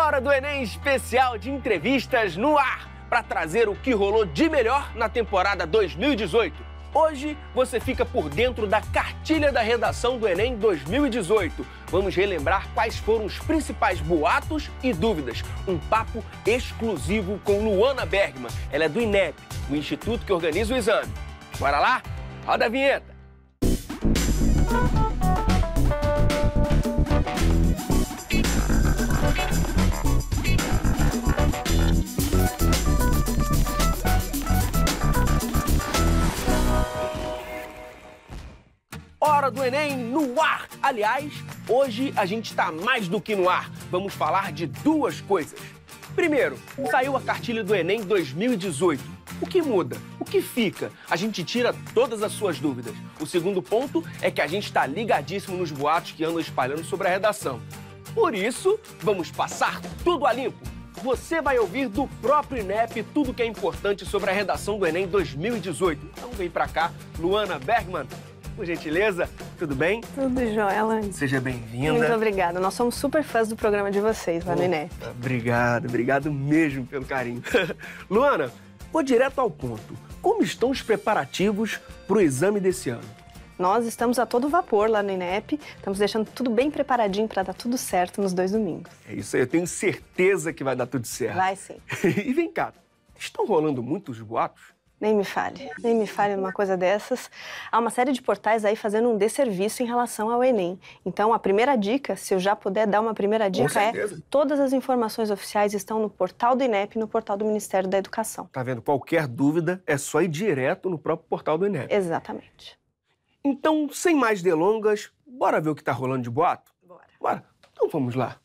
Hora do Enem especial de entrevistas no ar, para trazer o que rolou de melhor na temporada 2018. Hoje você fica por dentro da cartilha da redação do Enem 2018. Vamos relembrar quais foram os principais boatos e dúvidas. Um papo exclusivo com Luana Bergman. Ela é do INEP, o instituto que organiza o exame. Bora lá? Roda a vinheta! Hora do Enem no ar! Aliás, hoje a gente está mais do que no ar. Vamos falar de duas coisas. Primeiro, saiu a cartilha do Enem 2018. O que muda? O que fica? A gente tira todas as suas dúvidas. O segundo ponto é que a gente está ligadíssimo nos boatos que andam espalhando sobre a redação. Por isso, vamos passar tudo a limpo. Você vai ouvir do próprio INEP tudo que é importante sobre a redação do Enem 2018. Então vem pra cá, Luana Bergman. Por gentileza, tudo bem? Tudo jóia, Alain. Seja bem-vinda. Muito obrigada. Nós somos super fãs do programa de vocês lá no INEP. Obrigado mesmo pelo carinho. Luana, vou direto ao ponto. Como estão os preparativos para o exame desse ano? Nós estamos a todo vapor lá no INEP, estamos deixando tudo bem preparadinho para dar tudo certo nos 2 domingos. É isso aí, eu tenho certeza que vai dar tudo certo. Vai sim. E vem cá, estão rolando muitos boatos? Nem me fale numa coisa dessas. Há uma série de portais aí fazendo um desserviço em relação ao Enem. Então, a primeira dica, se eu já puder dar uma primeira dica, é todas as informações oficiais estão no portal do INEP e no portal do Ministério da Educação. Tá vendo? Qualquer dúvida é só ir direto no próprio portal do INEP. Exatamente. Então, sem mais delongas, bora ver o que tá rolando de boato? Bora. Então vamos lá.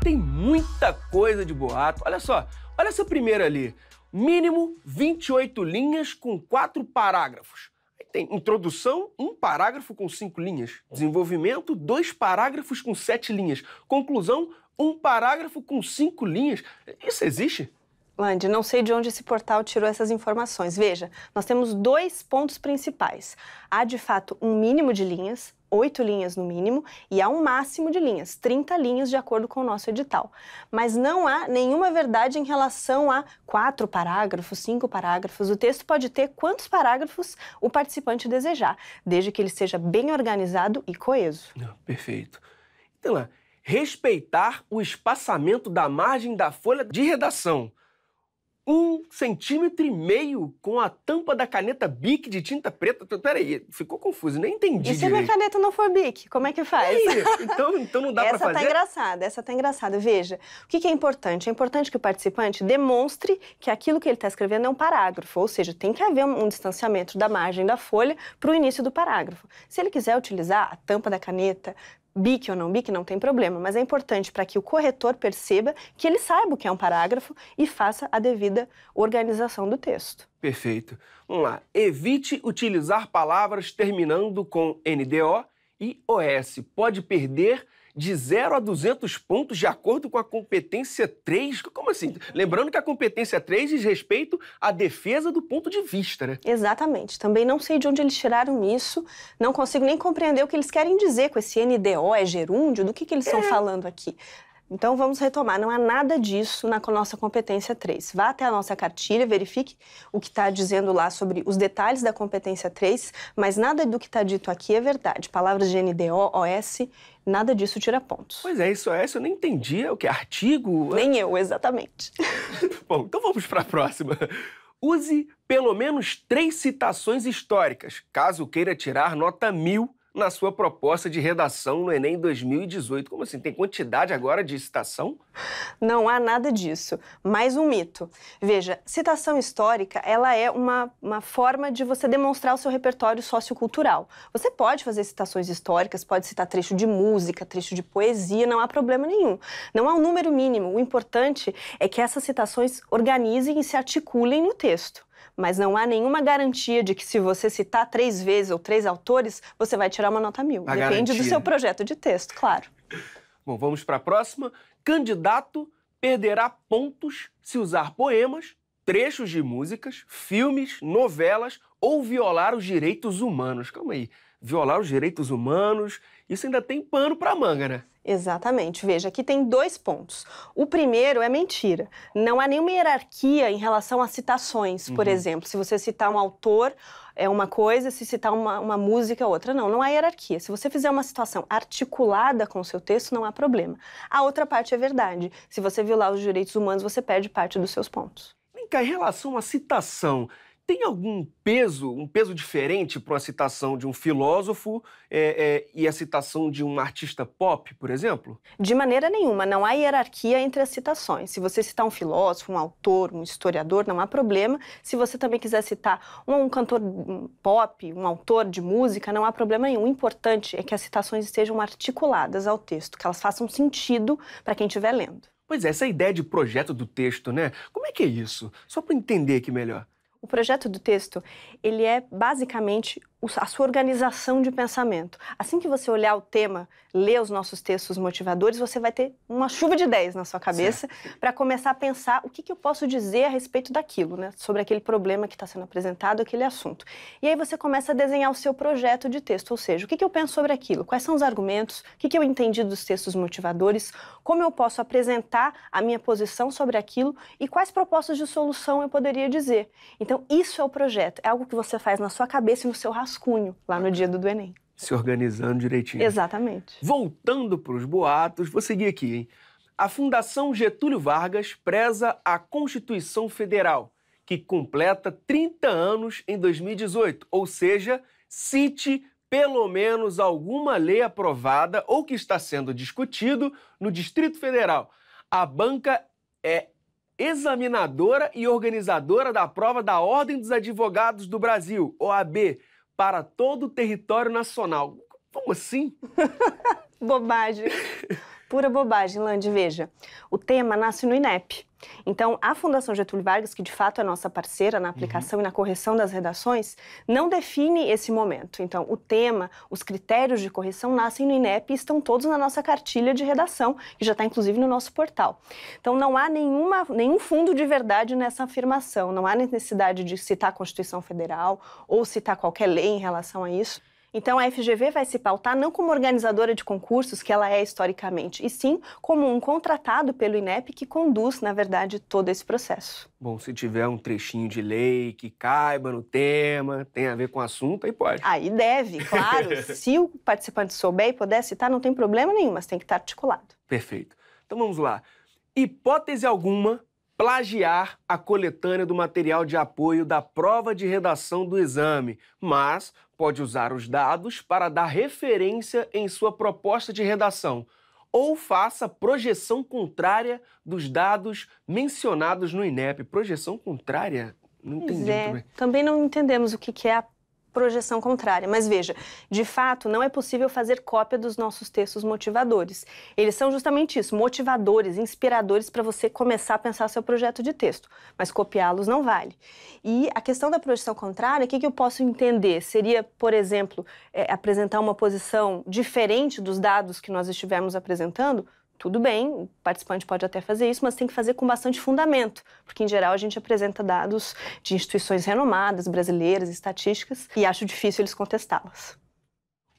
Tem muita coisa de boato. Olha só, olha essa primeira ali. Mínimo 28 linhas com 4 parágrafos. Aí tem introdução, 1 parágrafo com 5 linhas. Desenvolvimento, 2 parágrafos com 7 linhas. Conclusão, 1 parágrafo com 5 linhas. Isso existe? Landy, não sei de onde esse portal tirou essas informações. Veja, nós temos 2 pontos principais. Há, de fato, um mínimo de linhas, 8 linhas no mínimo, e há um máximo de linhas, 30 linhas de acordo com o nosso edital. Mas não há nenhuma verdade em relação a 4 parágrafos, 5 parágrafos. O texto pode ter quantos parágrafos o participante desejar, desde que ele seja bem organizado e coeso. Perfeito. Então lá, respeitar o espaçamento da margem da folha de redação. 1,5 centímetro com a tampa da caneta Bic de tinta preta. Peraí, ficou confuso, nem entendi direito. E se a minha caneta não for Bic, como é que faz? Então não dá pra fazer? Essa tá engraçada. Veja, o que é importante? É importante que o participante demonstre que aquilo que ele está escrevendo é um parágrafo, ou seja, tem que haver um distanciamento da margem da folha para o início do parágrafo. Se ele quiser utilizar a tampa da caneta, Bic ou não Bic, não tem problema, mas é importante para que o corretor perceba que ele saiba o que é um parágrafo e faça a devida organização do texto. Perfeito. Vamos lá. Evite utilizar palavras terminando com NDO e OS. Pode perder de 0 a 200 pontos de acordo com a competência 3. Como assim? Lembrando que a competência 3 diz respeito à defesa do ponto de vista, né? Exatamente. Também não sei de onde eles tiraram isso, não consigo nem compreender o que eles querem dizer com esse NDO, é gerúndio, do que eles estão falando aqui. Então vamos retomar, não há nada disso na nossa competência 3. Vá até a nossa cartilha, verifique o que está dizendo lá sobre os detalhes da competência 3, mas nada do que está dito aqui é verdade. Palavras de NDO, OS, nada disso tira pontos. Pois é, isso OS eu nem entendi, é o que? Artigo? Nem eu, exatamente. Bom, então vamos para a próxima. Use pelo menos 3 citações históricas, caso queira tirar nota 1000 na sua proposta de redação no Enem 2018. Como assim? Tem quantidade agora de citação? Não há nada disso. Mais um mito. Veja, citação histórica, ela é uma forma de você demonstrar o seu repertório sociocultural. Você pode fazer citações históricas, pode citar trecho de música, trecho de poesia, não há problema nenhum. Não há um número mínimo. O importante é que essas citações organizem e se articulem no texto. Mas não há nenhuma garantia de que se você citar 3 vezes ou 3 autores, você vai tirar uma nota 1000. Depende do seu projeto de texto, claro. Bom, vamos para a próxima. Candidato perderá pontos se usar poemas, trechos de músicas, filmes, novelas ou violar os direitos humanos. Calma aí. violar os direitos humanos, isso ainda tem pano para manga, né? Exatamente. Veja, aqui tem 2 pontos. O primeiro é mentira. Não há nenhuma hierarquia em relação a citações, por exemplo. Se você citar um autor, é uma coisa, se citar uma música é outra. Não há hierarquia. Se você fizer uma citação articulada com o seu texto, não há problema. A outra parte é verdade. Se você violar os direitos humanos, você perde parte dos seus pontos. Vem cá, em relação à citação, tem algum peso, um peso diferente para uma citação de um filósofo e a citação de um artista pop, por exemplo? De maneira nenhuma, não há hierarquia entre as citações. Se você citar um filósofo, um autor, um historiador, não há problema. Se você também quiser citar um cantor pop, um autor de música, não há problema nenhum. O importante é que as citações estejam articuladas ao texto, que elas façam sentido para quem estiver lendo. Pois é, essa ideia de projeto do texto, né? Como é que é isso? Só para entender aqui melhor. O projeto do texto, ele é basicamente a sua organização de pensamento. Assim que você olhar o tema, ler os nossos textos motivadores, você vai ter uma chuva de ideias na sua cabeça para começar a pensar o que eu posso dizer a respeito daquilo, né? Sobre aquele problema que está sendo apresentado, aquele assunto. E aí você começa a desenhar o seu projeto de texto, ou seja, o que eu penso sobre aquilo, quais são os argumentos, o que eu entendi dos textos motivadores, como eu posso apresentar a minha posição sobre aquilo e quais propostas de solução eu poderia dizer. Então, isso é o projeto, é algo que você faz na sua cabeça e no seu rascunho, lá no dia do Enem. Se organizando direitinho. Exatamente. Voltando para os boatos, vou seguir aqui, hein? A Fundação Getúlio Vargas preza a Constituição Federal, que completa 30 anos em 2018, ou seja, cite pelo menos alguma lei aprovada ou que está sendo discutido no Distrito Federal. A banca é examinadora e organizadora da prova da Ordem dos Advogados do Brasil, OAB, para todo o território nacional. Como assim? Bobagem. Pura bobagem, Landi. Veja, o tema nasce no INEP. Então, a Fundação Getúlio Vargas, que de fato é nossa parceira na aplicação e na correção das redações, não define esse momento. Então, o tema, os critérios de correção nascem no INEP e estão todos na nossa cartilha de redação, que já está inclusive no nosso portal. Então, não há nenhum fundo de verdade nessa afirmação, não há necessidade de citar a Constituição Federal ou citar qualquer lei em relação a isso. Então, a FGV vai se pautar não como organizadora de concursos, que ela é historicamente, e sim como um contratado pelo INEP que conduz, na verdade, todo esse processo. Bom, se tiver um trechinho de lei que caiba no tema, tem a ver com o assunto, aí pode. Aí deve, claro. Se o participante souber e puder citar, não tem problema nenhum, mas tem que estar articulado. Perfeito. Então vamos lá. Hipótese alguma, plagiar a coletânea do material de apoio da prova de redação do exame, mas pode usar os dados para dar referência em sua proposta de redação, ou faça projeção contrária dos dados mencionados no INEP. Projeção contrária? Não entendi muito bem. Também não entendemos o que é a projeção contrária. Mas veja, de fato, não é possível fazer cópia dos nossos textos motivadores. Eles são justamente isso, motivadores, inspiradores para você começar a pensar seu projeto de texto. Mas copiá-los não vale. E a questão da projeção contrária, o que eu posso entender? Seria, por exemplo, apresentar uma posição diferente dos dados que nós estivermos apresentando? Tudo bem, o participante pode até fazer isso, mas tem que fazer com bastante fundamento, porque, em geral, a gente apresenta dados de instituições renomadas, brasileiras, estatísticas, e acho difícil eles contestá-las.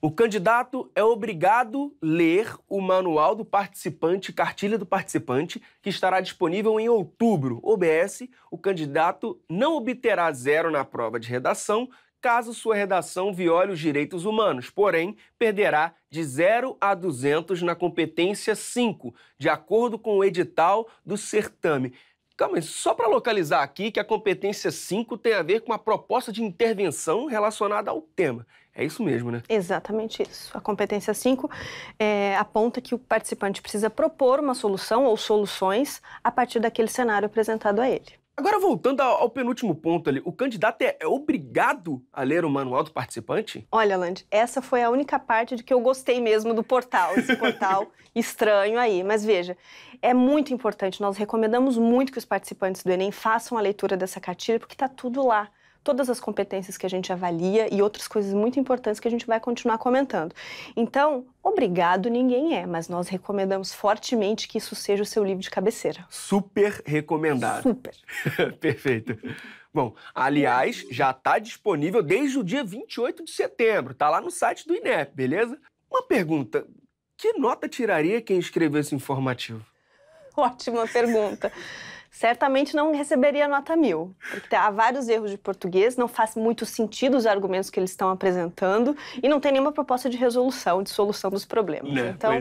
O candidato é obrigado a ler o manual do participante, cartilha do participante, que estará disponível em outubro. OBS, o candidato não obterá 0 na prova de redação, caso sua redação viole os direitos humanos, porém, perderá de 0 a 200 na competência 5, de acordo com o edital do certame. Calma aí, só para localizar aqui que a competência 5 tem a ver com a proposta de intervenção relacionada ao tema. É isso mesmo, né? Exatamente isso. A competência 5 aponta que o participante precisa propor uma solução ou soluções a partir daquele cenário apresentado a ele. Agora, voltando ao penúltimo ponto ali, o candidato é obrigado a ler o manual do participante? Olha, Landi, essa foi a única parte de que eu gostei mesmo do portal, esse portal estranho aí. Mas veja, é muito importante, nós recomendamos muito que os participantes do Enem façam a leitura dessa cartilha, porque está tudo lá. todas as competências que a gente avalia e outras coisas muito importantes que a gente vai continuar comentando. Então, obrigado ninguém é, mas nós recomendamos fortemente que isso seja o seu livro de cabeceira. Super recomendado. Super. Perfeito. Bom, aliás, já está disponível desde o dia 28 de setembro. Tá lá no site do INEP, beleza? Uma pergunta, que nota tiraria quem escreveu esse informativo? Ótima pergunta. Certamente não receberia nota 1000, porque há vários erros de português, não faz muito sentido os argumentos que eles estão apresentando e não tem nenhuma proposta de resolução, de solução dos problemas. Então,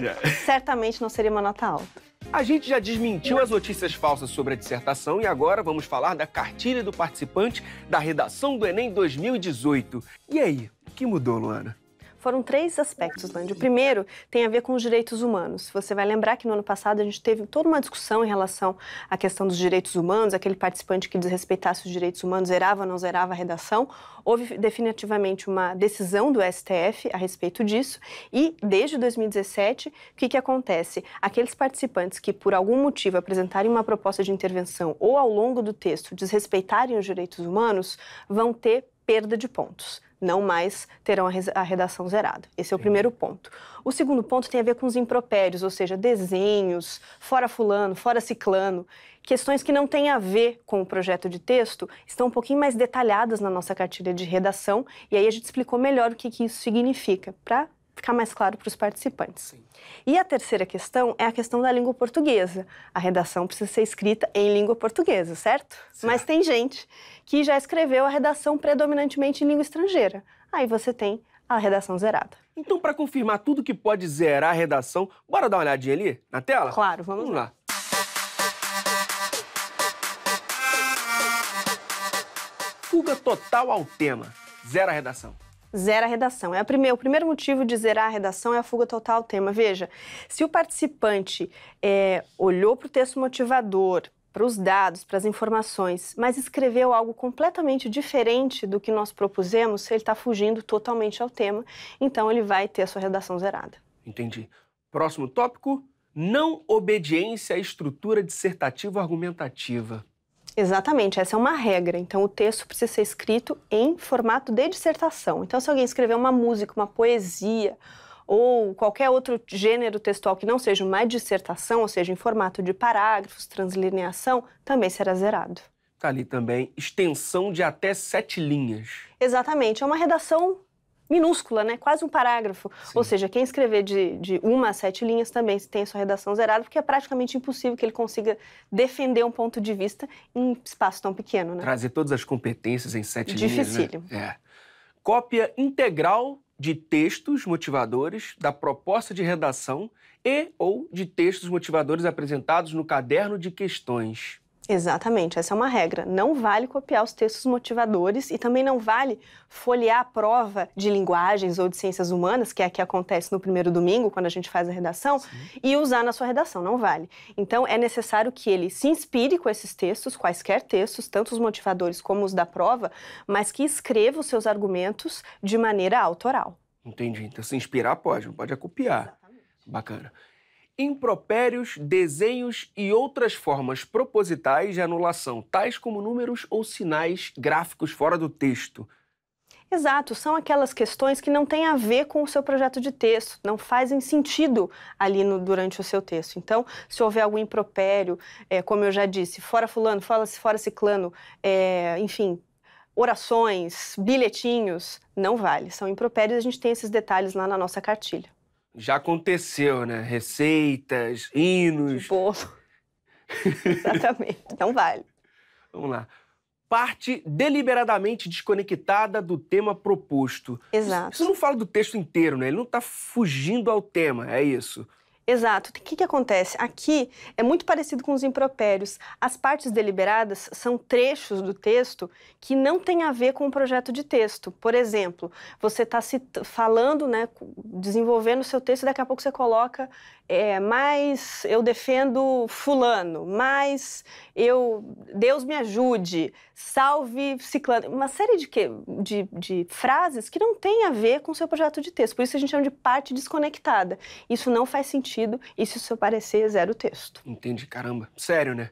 certamente não seria uma nota alta. A gente já desmentiu as notícias falsas sobre a dissertação e agora vamos falar da cartilha do participante da redação do Enem 2018. E aí, o que mudou, Luana? Foram 3 aspectos, Landy. O primeiro tem a ver com os direitos humanos. Você vai lembrar que no ano passado a gente teve toda uma discussão em relação à questão dos direitos humanos, aquele participante que desrespeitasse os direitos humanos, zerava ou não zerava a redação. Houve definitivamente uma decisão do STF a respeito disso e, desde 2017, o que acontece? Aqueles participantes que, por algum motivo, apresentarem uma proposta de intervenção ou, ao longo do texto, desrespeitarem os direitos humanos, vão ter perda de pontos. Não mais terão a redação zerada. Esse é o primeiro ponto. O segundo ponto tem a ver com os impropérios, ou seja, desenhos, fora fulano, fora ciclano, questões que não têm a ver com o projeto de texto, estão um pouquinho mais detalhadas na nossa cartilha de redação, e aí a gente explicou melhor o que isso significa, para ficar mais claro para os participantes. Sim. E a terceira questão é a questão da língua portuguesa. A redação precisa ser escrita em língua portuguesa, certo? Mas tem gente que já escreveu a redação predominantemente em língua estrangeira. Aí você tem a redação zerada. Então, para confirmar tudo que pode zerar a redação, bora dar uma olhadinha ali na tela? Claro, vamos lá. Fuga total ao tema. Zera a redação. Zera a redação. O primeiro motivo de zerar a redação é a fuga total ao tema. Veja, se o participante olhou para o texto motivador, para os dados, para as informações, mas escreveu algo completamente diferente do que nós propusemos, ele está fugindo totalmente ao tema, então ele vai ter a sua redação zerada. Entendi. Próximo tópico, não obediência à estrutura dissertativo-argumentativa. Exatamente, essa é uma regra. Então, o texto precisa ser escrito em formato de dissertação. Então, se alguém escrever uma música, uma poesia ou qualquer outro gênero textual que não seja uma dissertação, ou seja, em formato de parágrafos, translineação, também será zerado. Tá ali também, extensão de até 7 linhas. Exatamente, é uma redação minúscula, né? Quase um parágrafo. Sim. Ou seja, quem escrever de 1 a 7 linhas também tem a sua redação zerada, porque é praticamente impossível que ele consiga defender um ponto de vista em um espaço tão pequeno, né? Trazer todas as competências em 7 linhas, né? Dificílimo. Cópia integral de textos motivadores da proposta de redação e ou de textos motivadores apresentados no caderno de questões. Exatamente, essa é uma regra. Não vale copiar os textos motivadores e também não vale folhear a prova de linguagens ou de ciências humanas, que é a que acontece no primeiro domingo, quando a gente faz a redação, e usar na sua redação, não vale. Então, é necessário que ele se inspire com esses textos, quaisquer textos, tanto os motivadores como os da prova, mas que escreva os seus argumentos de maneira autoral. Entendi. Então, se inspirar pode, não pode copiar. Exatamente. Bacana. Impropérios, desenhos e outras formas propositais de anulação, tais como números ou sinais gráficos fora do texto. Exato, são aquelas questões que não têm a ver com o seu projeto de texto, não fazem sentido ali durante o seu texto. Então, se houver algum impropério, como eu já disse, fora fulano, fora ciclano, enfim, orações, bilhetinhos, não vale. São impropérios, a gente tem esses detalhes lá na nossa cartilha. Já aconteceu, né? Receitas, hinos... De bolo. Exatamente, não vale. Vamos lá. Parte deliberadamente desconectada do tema proposto. Exato. Isso não fala do texto inteiro, né? Ele não está fugindo ao tema, é isso. Exato. O que acontece? Aqui é muito parecido com os impropérios. As partes deliberadas são trechos do texto que não têm a ver com o projeto de texto. Por exemplo, você está falando, né, desenvolvendo o seu texto e daqui a pouco você coloca mas eu defendo fulano, mas Deus me ajude, salve ciclano. Uma série de frases que não têm a ver com o seu projeto de texto. Por isso a gente chama de parte desconectada. Isso não faz sentido e, se o seu parecer, zero texto. Entendi, caramba. Sério, né?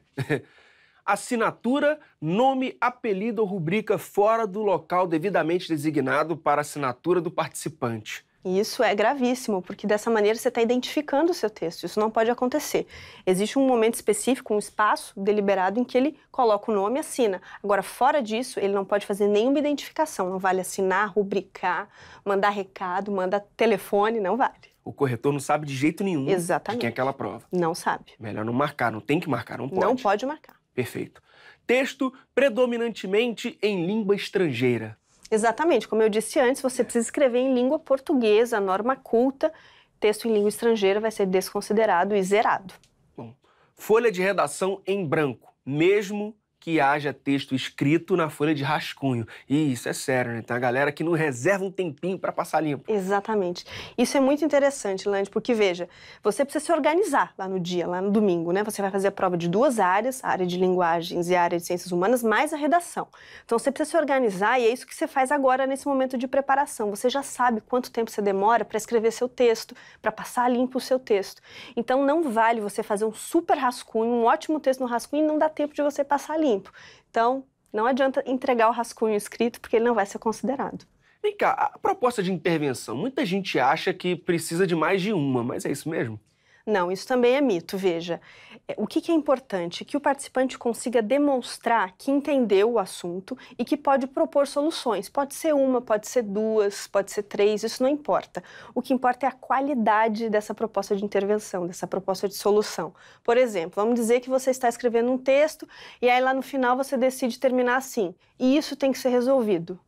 assinatura, nome, apelido ou rubrica fora do local devidamente designado para assinatura do participante. E isso é gravíssimo, porque dessa maneira você está identificando o seu texto. Isso não pode acontecer. Existe um momento específico, um espaço deliberado em que ele coloca o nome e assina. Agora, fora disso, ele não pode fazer nenhuma identificação. Não vale assinar, rubricar, mandar recado, mandar telefone, não vale. O corretor não sabe de jeito nenhum Exatamente. de quem é aquela prova. Não sabe. Melhor não marcar, não tem que marcar, não pode. Não pode marcar. Perfeito. Texto predominantemente em língua estrangeira. Exatamente, como eu disse antes, você precisa escrever em língua portuguesa, norma culta. Texto em língua estrangeira vai ser desconsiderado e zerado. Bom, folha de redação em branco, mesmo que haja texto escrito na folha de rascunho. E isso é sério, né? Tem a galera que não reserva um tempinho para passar limpo. Exatamente. Isso é muito interessante, Lande, porque, veja, você precisa se organizar lá no dia, lá no domingo, né? Você vai fazer a prova de 2 áreas, a área de linguagens e a área de ciências humanas, mais a redação. Então, você precisa se organizar e é isso que você faz agora nesse momento de preparação. Você já sabe quanto tempo você demora para escrever seu texto, para passar limpo o seu texto. Então, não vale você fazer um super rascunho, um ótimo texto no rascunho e não dá tempo de você passar limpo. Então, não adianta entregar o rascunho escrito, porque ele não vai ser considerado. Vem cá, a proposta de intervenção, muita gente acha que precisa de mais de uma, mas é isso mesmo? Não, isso também é mito, veja. O que é importante? Que o participante consiga demonstrar que entendeu o assunto e que pode propor soluções. Pode ser uma, pode ser 2, pode ser 3, isso não importa. O que importa é a qualidade dessa proposta de intervenção, dessa proposta de solução. Por exemplo, vamos dizer que você está escrevendo um texto e aí lá no final você decide terminar assim, e isso tem que ser resolvido.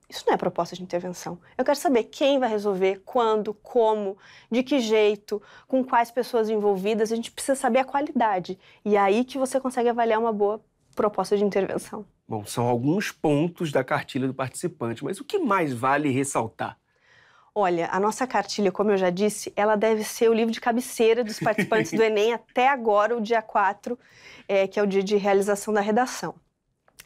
Isso não é proposta de intervenção. Eu quero saber quem vai resolver, quando, como, de que jeito, com quais pessoas envolvidas. A gente precisa saber a qualidade. E é aí que você consegue avaliar uma boa proposta de intervenção. Bom, são alguns pontos da cartilha do participante, mas o que mais vale ressaltar? Olha, a nossa cartilha, como eu já disse, ela deve ser o livro de cabeceira dos participantes do Enem até agora, o dia 4, que é o dia de realização da redação.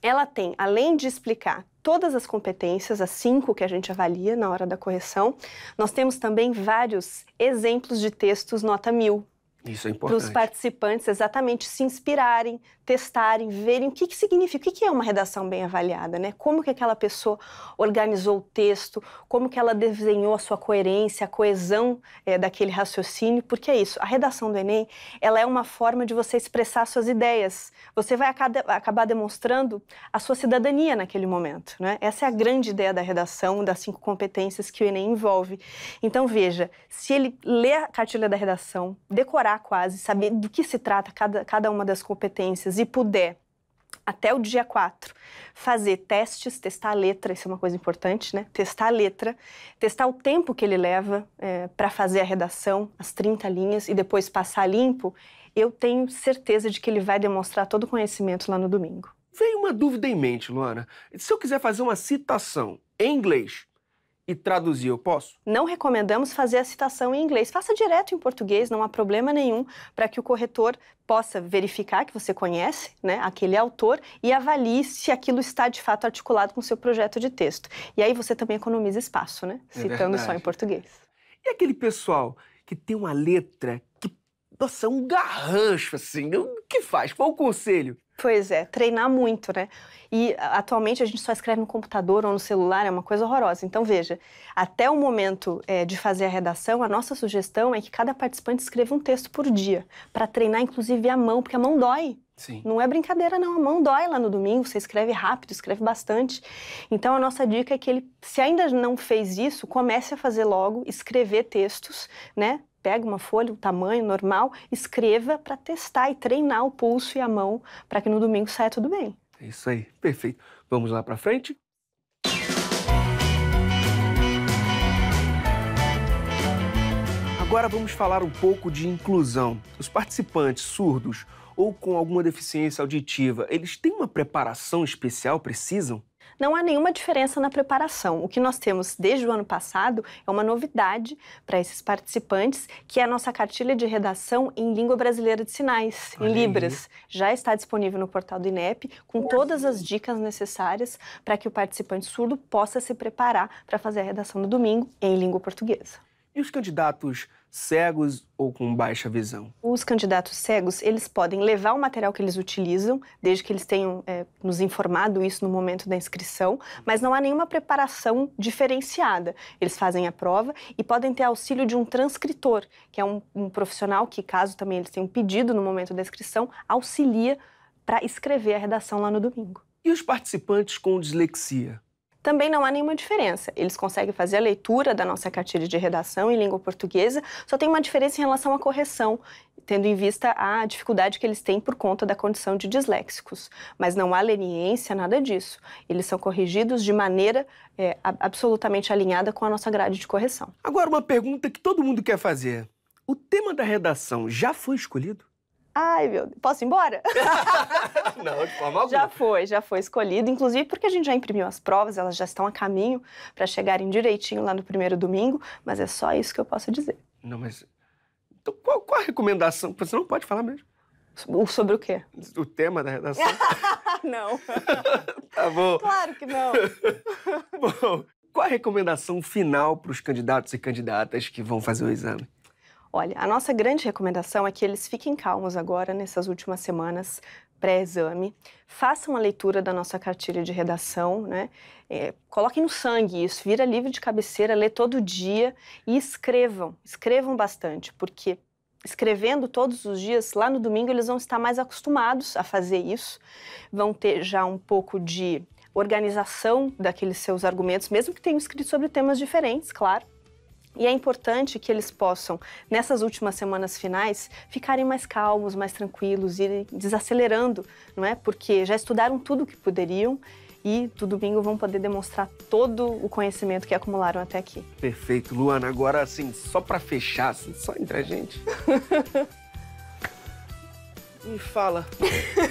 Ela tem, além de explicar todas as competências, as 5 que a gente avalia na hora da correção, nós temos também vários exemplos de textos nota 1000. Isso é importante. Para os participantes exatamente se inspirarem, testarem, verem o que significa, o que é uma redação bem avaliada, né? Como que aquela pessoa organizou o texto, como que ela desenhou a sua coerência, a coesão daquele raciocínio, porque é isso, a redação do Enem, ela é uma forma de você expressar suas ideias. Você vai acabar demonstrando a sua cidadania naquele momento, né? Essa é a grande ideia da redação, das 5 competências que o Enem envolve. Então, veja, se ele ler a cartilha da redação, decorar quase, saber do que se trata cada uma das competências e puder, até o dia 4, fazer testes, testar a letra, isso é uma coisa importante, né? Testar a letra, testar o tempo que ele leva para fazer a redação, as 30 linhas, e depois passar limpo, eu tenho certeza de que ele vai demonstrar todo o conhecimento lá no domingo. Veio uma dúvida em mente, Luana. Se eu quiser fazer uma citação em inglês e traduzir, eu posso? Não recomendamos fazer a citação em inglês. Faça direto em português, não há problema nenhum, para que o corretor possa verificar que você conhece, né, aquele autor e avalie se aquilo está de fato articulado com o seu projeto de texto. E aí você também economiza espaço, né? Citando só em português. E aquele pessoal que tem uma letra que, nossa, é um garrancho, assim, o que faz? Qual o conselho? Pois é, treinar muito, né? E atualmente a gente só escreve no computador ou no celular, é uma coisa horrorosa. Então veja, até o momento de fazer a redação, a nossa sugestão é que cada participante escreva um texto por dia, para treinar inclusive a mão, porque a mão dói. Sim. Não é brincadeira não, a mão dói lá no domingo, você escreve rápido, escreve bastante. Então a nossa dica é que ele, se ainda não fez isso, comece a fazer logo, escrever textos, né? Pega uma folha, o tamanho normal, escreva para testar e treinar o pulso e a mão para que no domingo saia tudo bem. É isso aí, perfeito. Vamos lá para frente? Agora vamos falar um pouco de inclusão. Os participantes surdos ou com alguma deficiência auditiva, eles têm uma preparação especial, precisam? Não há nenhuma diferença na preparação. O que nós temos desde o ano passado é uma novidade para esses participantes, que é a nossa cartilha de redação em língua brasileira de sinais, em Libras. Já está disponível no portal do INEP, com todas as dicas necessárias para que o participante surdo possa se preparar para fazer a redação no domingo em língua portuguesa. E os candidatos cegos ou com baixa visão? Os candidatos cegos, eles podem levar o material que eles utilizam, desde que eles tenham nos informado isso no momento da inscrição, mas não há nenhuma preparação diferenciada. Eles fazem a prova e podem ter auxílio de um transcritor, que é um profissional que, caso também eles tenham pedido no momento da inscrição, auxilia para escrever a redação lá no domingo. E os participantes com dislexia? Também não há nenhuma diferença. Eles conseguem fazer a leitura da nossa cartilha de redação em língua portuguesa, só tem uma diferença em relação à correção, tendo em vista a dificuldade que eles têm por conta da condição de disléxicos. Mas não há leniência, nada disso. Eles são corrigidos de maneira absolutamente alinhada com a nossa grade de correção. Agora, uma pergunta que todo mundo quer fazer. O tema da redação já foi escolhido? Ai, meu Deus. Posso ir embora? Não, de forma alguma. Já foi escolhido, inclusive porque a gente já imprimiu as provas, elas já estão a caminho para chegarem direitinho lá no primeiro domingo, mas é só isso que eu posso dizer. Não, mas... Então, qual a recomendação? Você não pode falar mesmo. Sobre o quê? O tema da redação? Não. Tá bom. Claro que não. Bom, qual a recomendação final para os candidatos e candidatas que vão fazer o exame? Olha, a nossa grande recomendação é que eles fiquem calmos agora, nessas últimas semanas pré-exame, façam a leitura da nossa cartilha de redação, né? Coloquem no sangue isso, vira livro de cabeceira, lê todo dia e escrevam bastante, porque escrevendo todos os dias, lá no domingo eles vão estar mais acostumados a fazer isso, vão ter já um pouco de organização daqueles seus argumentos, mesmo que tenham escrito sobre temas diferentes, claro. E é importante que eles possam, nessas últimas semanas finais, ficarem mais calmos, mais tranquilos, irem desacelerando, não é? Porque já estudaram tudo o que poderiam e no domingo vão poder demonstrar todo o conhecimento que acumularam até aqui. Perfeito, Luana. Agora, assim, só pra fechar, assim, só entre a gente. Me fala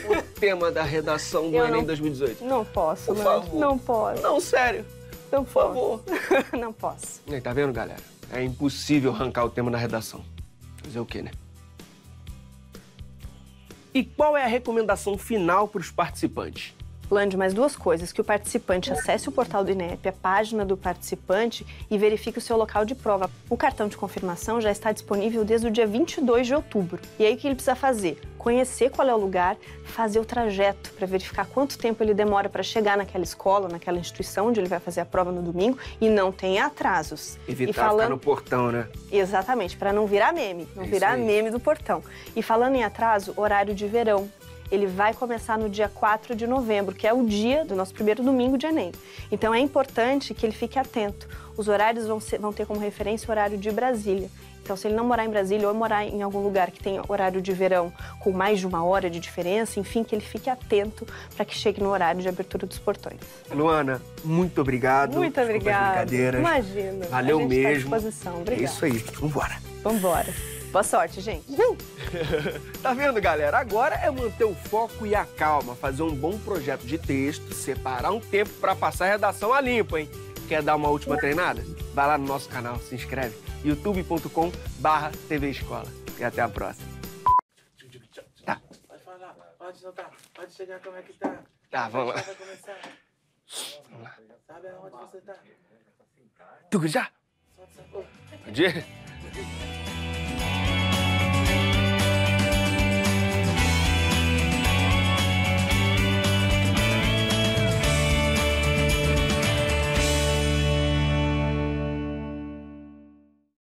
o tema da redação do Enem 2018. Não posso, Por favor. Não posso. Não, sério. Não Por favor. Não posso. Aí, tá vendo, galera? É impossível arrancar o tema da redação. Fazer o quê, né? E qual é a recomendação final para os participantes? Lande, mais duas coisas, que o participante acesse o portal do INEP, a página do participante e verifique o seu local de prova. O cartão de confirmação já está disponível desde o dia 22 de outubro. E aí o que ele precisa fazer? Conhecer qual é o lugar, fazer o trajeto para verificar quanto tempo ele demora para chegar naquela escola, naquela instituição onde ele vai fazer a prova no domingo e não tenha atrasos. Evitar ficar no portão, né? Exatamente, para não virar meme, virar meme do portão. E falando em atraso, horário de verão. Ele vai começar no dia 4 de novembro, que é o dia do nosso primeiro domingo de Enem. Então é importante que ele fique atento. Os horários vão ter como referência o horário de Brasília. Então, se ele não morar em Brasília ou morar em algum lugar que tenha horário de verão com mais de 1 hora de diferença, enfim, que ele fique atento para que chegue no horário de abertura dos portões. Luana, muito obrigado. Muito obrigada. Brincadeiras. Imagina. Valeu mesmo. Tá à disposição. Obrigada. É isso aí. Vambora. Vambora. Boa sorte, gente. Tá vendo, galera? Agora é manter o foco e a calma, fazer um bom projeto de texto, separar um tempo para passar a redação a limpo, hein? Quer dar uma última treinada? Vai lá no nosso canal, se inscreve. youtube.com/TV Escola. E até a próxima. Tá. Pode falar, pode soltar, pode chegar como é que tá. Tá, vamos lá. Vai começar. Sabe aonde você tá? Tu já? Solta essa porra. Pode ir?